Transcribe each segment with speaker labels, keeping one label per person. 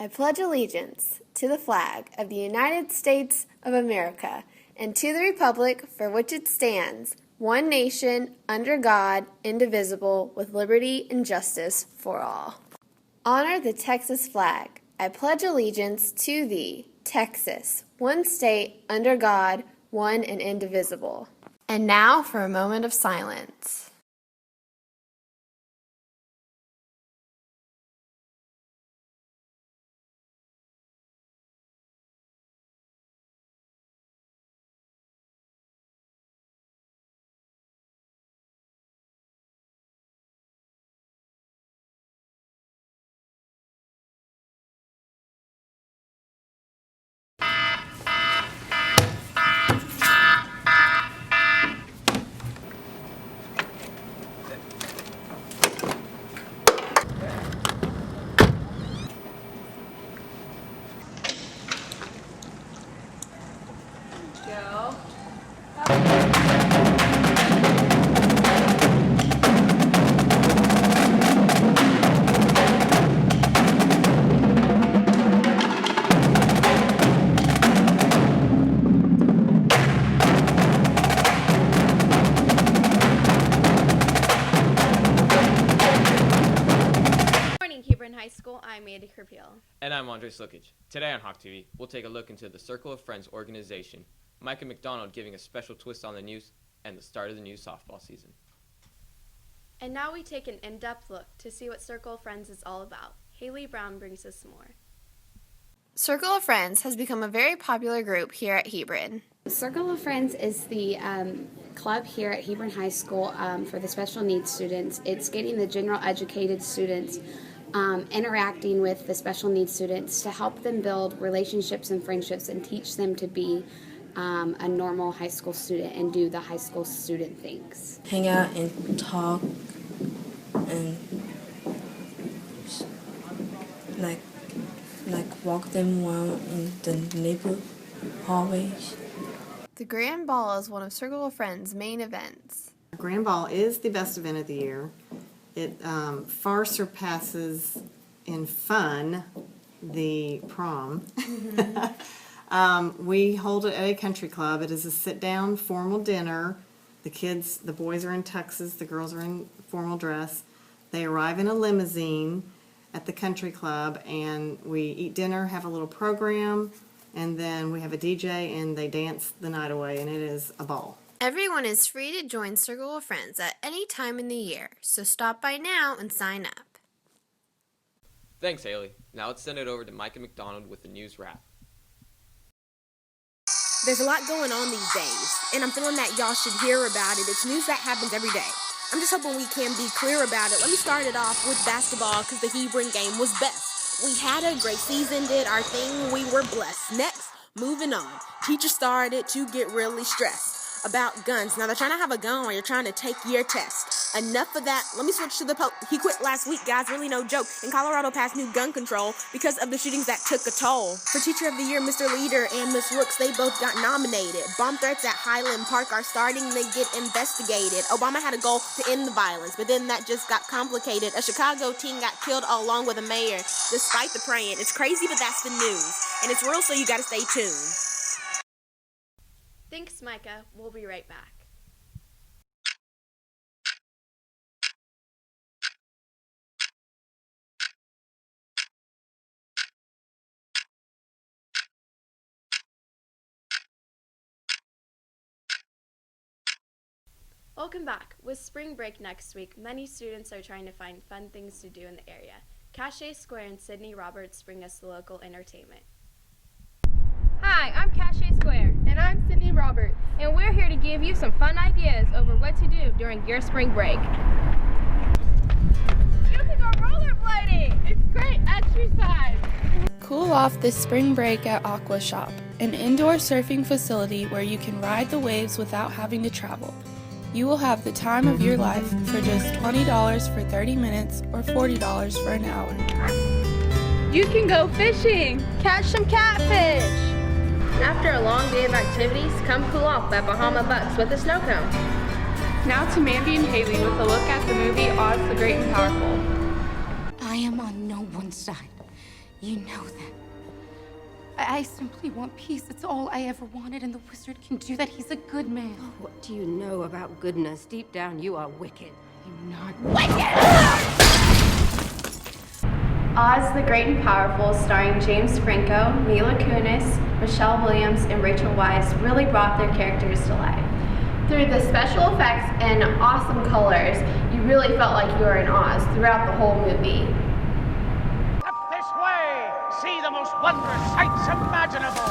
Speaker 1: I pledge allegiance to the flag of the United States of America and to the republic for which it stands, one nation, under God, indivisible, with liberty and justice for all. Honor the Texas flag. I pledge allegiance to thee, Texas, one state, under God, one and indivisible. And now for a moment of silence.
Speaker 2: High School, I'm Andy Kerpiel.
Speaker 3: And I'm Andre Slukic. Today on Hawk TV, we'll take a look into the Circle of Friends organization, Micah McDonald giving a special twist on the news, and the start of the new softball season.
Speaker 2: And now we take an in-depth look to see what Circle of Friends is all about. Haley Brown brings us some more.
Speaker 1: Circle of Friends has become a very popular group here at Hebron.
Speaker 4: Circle of Friends is the club here at Hebron High School for the special needs students. It's getting the general educated students interacting with the special needs students to help them build relationships and friendships and teach them to be a normal high school student and do the high school student things.
Speaker 5: Hang out and talk and like walk them around in the neighborhood hallways.
Speaker 1: The Grand Ball is one of Circle of Friends' main events.
Speaker 6: Grand Ball is the best event of the year. It far surpasses in fun the prom. We hold it at a country club. It is a sit-down formal dinner. The boys are in tuxes, the girls are in formal dress. They arrive in a limousine at the country club, and we eat dinner, have a little program, and then we have a DJ, and they dance the night away, and it is a ball.
Speaker 1: Everyone is free to join Circle of Friends at any time in the year, so stop by now and sign up.
Speaker 3: Thanks, Haley. Now let's send it over to Micah McDonald with the news wrap.
Speaker 7: There's a lot going on these days, and I'm feeling that y'all should hear about it. It's news that happens every day. I'm just hoping we can be clear about it. Let me start it off with basketball, because the Hebron game was best. We had a great season, did our thing, we were blessed. Next, moving on. Teachers started to get really stressed about guns. Now they're trying to have a gun while you're trying to take your test. Enough of that. Let me switch to the Pope. He quit last week, guys. Really no joke. And Colorado passed new gun control because of the shootings that took a toll. For Teacher of the Year, Mr. Leader and Miss Rooks, they both got nominated. Bomb threats at Highland Park are starting to get investigated. Obama had a goal to end the violence, but then that just got complicated. A Chicago teen got killed along with a mayor, despite the praying. It's crazy, but that's the news. And it's real, so you gotta stay tuned.
Speaker 2: Thanks, Micah. We'll be right back. Welcome back. With spring break next week, many students are trying to find fun things to do in the area. Cache Square and Sydney Roberts bring us the local entertainment.
Speaker 8: Hi, I'm Cache Square.
Speaker 9: And I'm Sydney Roberts.
Speaker 8: And we're here to give you some fun ideas over what to do during your spring break.
Speaker 9: You can go rollerblading! It's great exercise!
Speaker 10: Cool off this spring break at Aqua Shop, an indoor surfing facility where you can ride the waves without having to travel. You will have the time of your life for just $20 for 30 minutes or $40 for an hour.
Speaker 9: You can go fishing!
Speaker 8: Catch some catfish! After a long day of activities, come cool off at Bahama Bucks with a snow cone.
Speaker 9: Now to Mandy and Haley with a look at the movie Oz the Great and Powerful.
Speaker 11: I am on no one's side. You know that. I simply want peace. It's all I ever wanted, and the wizard can do that. He's a good man.
Speaker 12: Oh, what do you know about goodness? Deep down, you are wicked.
Speaker 11: I'm not wicked!
Speaker 2: Oz the Great and Powerful, starring James Franco, Mila Kunis, Michelle Williams, and Rachel Weisz, really brought their characters to life. Through the special effects and awesome colors, you really felt like you were in Oz throughout the whole movie.
Speaker 13: Up this way! See the most wondrous sights imaginable!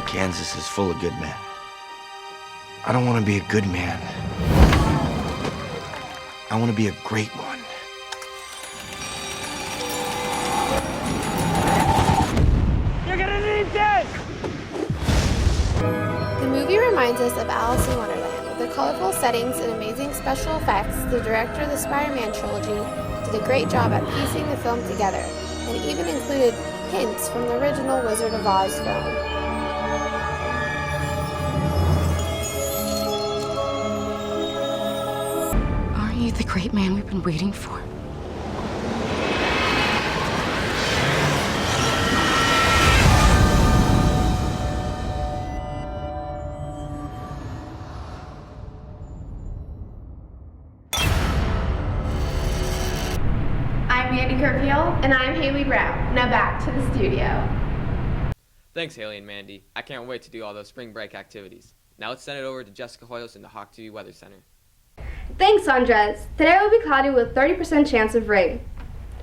Speaker 14: Kansas is full of good men. I don't want to be a good man. I want to be a great one.
Speaker 13: You're gonna need this!
Speaker 1: The movie reminds us of Alice in Wonderland. With the colorful settings and amazing special effects, the director of the Spider-Man trilogy did a great job at piecing the film together, and even included hints from the original Wizard of Oz film.
Speaker 11: Are you the great man we've been waiting for?
Speaker 2: I'm Mandy Kerpeel. And I'm Haley Brown. Now back to the studio.
Speaker 3: Thanks, Haley and Mandy. I can't wait to do all those spring break activities. Now let's send it over to Jessica Hoyos in the Hawk TV Weather Center.
Speaker 8: Thanks, Andres. Today will be cloudy with a 30% chance of rain.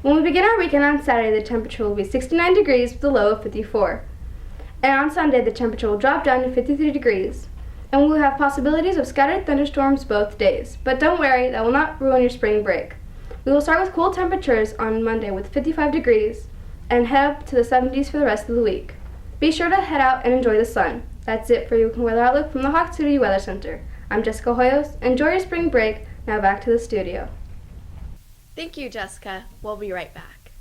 Speaker 8: When we begin our weekend on Saturday, the temperature will be 69 degrees with a low of 54. And on Sunday, the temperature will drop down to 53 degrees. And we will have possibilities of scattered thunderstorms both days. But don't worry, that will not ruin your spring break. We will start with cool temperatures on Monday with 55 degrees and head up to the 70s for the rest of the week. Be sure to head out and enjoy the sun. That's it for your weather outlook from the Hawk City Weather Center. I'm Jessica Hoyos. Enjoy your spring break. Now back to the studio.
Speaker 2: Thank you, Jessica. We'll be right back.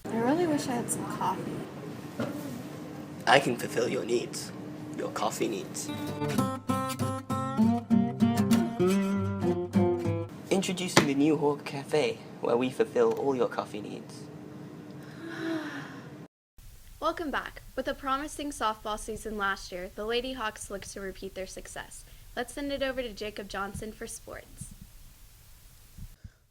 Speaker 1: I really wish I had some coffee.
Speaker 15: I can fulfill your needs, your coffee needs. Introducing the new Hawk Cafe, where we fulfill all your coffee needs.
Speaker 2: Welcome back. With a promising softball season last year, the Lady Hawks look to repeat their success. Let's send it over to Jacob Johnson for sports.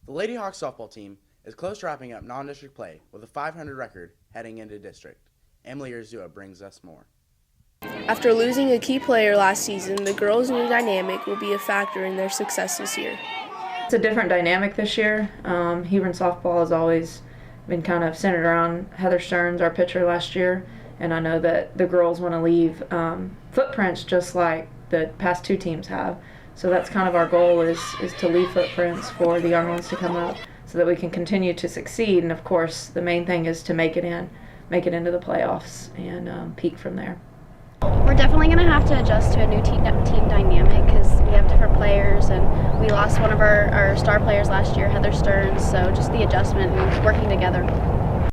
Speaker 16: The Lady Hawks softball team is close to wrapping up non-district play with a .500 record heading into district. Emily Urzua brings us more.
Speaker 17: After losing a key player last season, the girls' new dynamic will be a factor in their success this year.
Speaker 18: It's a different dynamic this year. Hebron softball has always been kind of centered around Heather Stearns, our pitcher last year, and I know that the girls want to leave footprints just like the past two teams have. So that's kind of our goal is to leave footprints for the young ones to come up so that we can continue to succeed. And of course, the main thing is to make it into the playoffs and peak from there.
Speaker 2: We're definitely going to have to adjust to a new team dynamic because we have different players and we lost one of our star players last year, Heather Stearns, so just the adjustment and working together.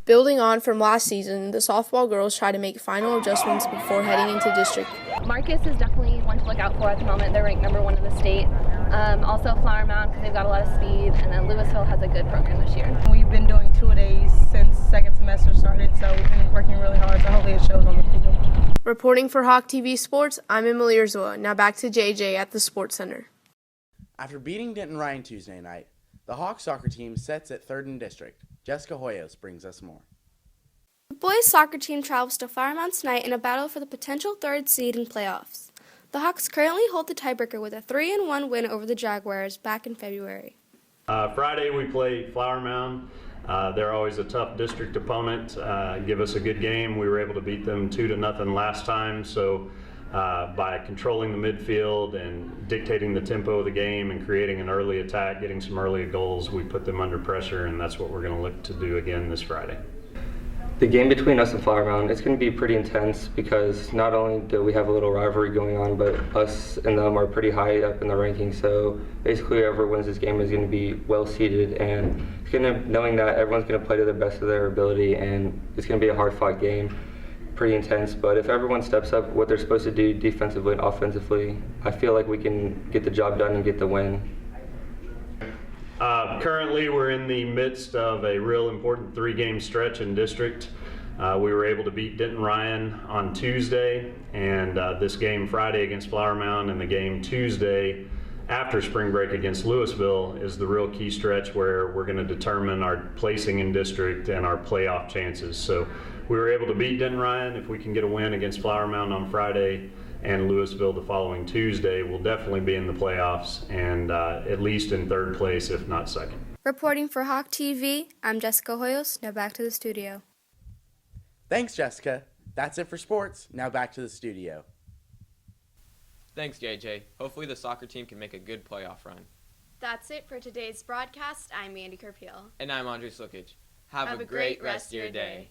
Speaker 17: Building on from last season, the softball girls try to make final adjustments before heading into district.
Speaker 19: Marcus is definitely one to look out for at the moment. They're ranked #1 in the state. Also Flower Mound because they've got a lot of speed, and then Louisville has a good program this year.
Speaker 20: We've been doing two-a-days since second semester started, so we've been working really hard, so hopefully it shows on the field.
Speaker 17: Reporting for Hawk TV Sports, I'm Emily Urzua. Now back to JJ at the Sports Center.
Speaker 16: After beating Denton Ryan Tuesday night, the Hawks soccer team sets at 3rd in district. Jessica Hoyos brings us more.
Speaker 21: The boys soccer team travels to Flower Mound tonight in a battle for the potential 3rd seed in playoffs. The Hawks currently hold the tiebreaker with a 3-1 win over the Jaguars back in February.
Speaker 22: Friday we play Flower Mound. They're always a tough district opponent. Give us a good game. We were able to beat them 2-0 last time. So by controlling the midfield and dictating the tempo of the game and creating an early attack, getting some early goals, we put them under pressure, and that's what we're going to look to do again this Friday.
Speaker 23: The game between us and Flower Mound, it's going to be pretty intense because not only do we have a little rivalry going on, but us and them are pretty high up in the rankings. So basically whoever wins this game is going to be well seeded, and it's knowing that everyone's going to play to the best of their ability, and it's going to be a hard fought game, pretty intense. But if everyone steps up what they're supposed to do defensively and offensively, I feel like we can get the job done and get the win.
Speaker 22: Currently, we're in the midst of a real important 3-game stretch in district. We were able to beat Denton Ryan on Tuesday, and this game Friday against Flower Mound and the game Tuesday after spring break against Louisville is the real key stretch where we're going to determine our placing in district and our playoff chances. So we were able to beat Denton Ryan. If we can get a win against Flower Mound on Friday and Louisville the following Tuesday, we'll definitely be in the playoffs and at least in third place, if not second.
Speaker 21: Reporting for Hawk TV, I'm Jessica Hoyos. Now back to the studio.
Speaker 16: Thanks, Jessica. That's it for sports. Now back to the studio.
Speaker 3: Thanks, JJ. Hopefully the soccer team can make a good playoff run.
Speaker 2: That's it for today's broadcast. I'm Mandy Carpeel.
Speaker 3: And I'm Andre Slukic. Have a great rest of your day.